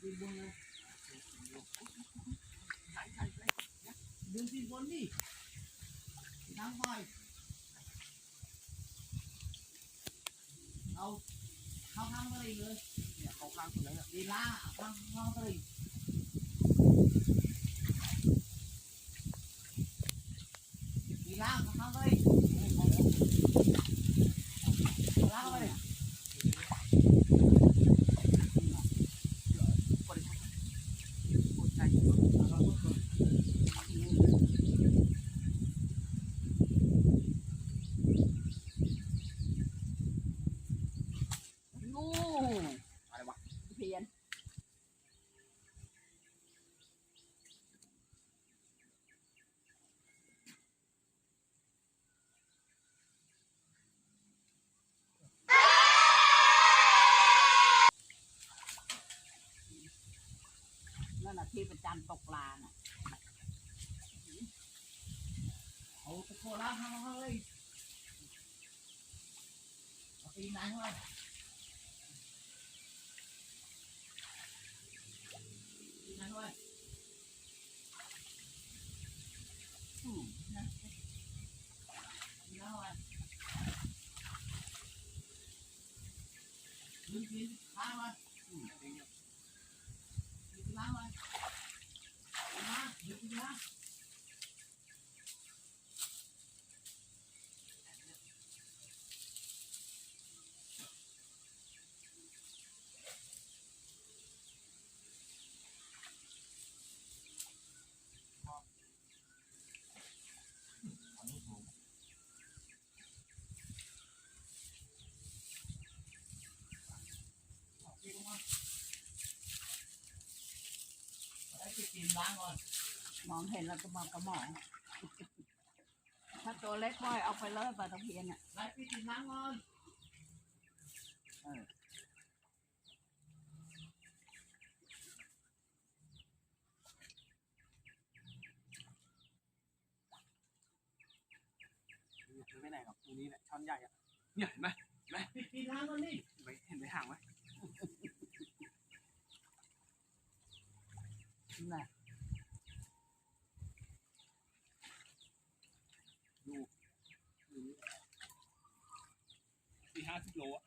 ตีนบนเลยดึงตีนบนดิน้ำค่อยเอาเข้าข้างก็เลยเนี่ยเข้าข้างคนนั้นดีล่าข้างก็เลยดีล่าข้างก็เลยล่าก็เลยนั่นน่ะที่ประจำตกปลาน่ะเอาตะโกนล้างทางเลยเอาตีนไหนเข้าไปตีนไหนเข้าไปตีนไหนเข้าไปดึงตีนล้างไปตีนล้างไปล้างดึงตีนล้างตีนล้างก่อนมองเห็นแล้วก็มองกระหม่อมถ้าตัวเล็กค่อยเอาไปเลยปลาตะเพียนเนี่ยไล่ตีนล้างก่อนไม่ไหนหรอกตรงนี้แหละช้อนใหญ่อะเนี่ยเห็นไหมตีนล้างก่อนนี่เห็นไหมห่างไหมน่ะดู50 โลอ่ะ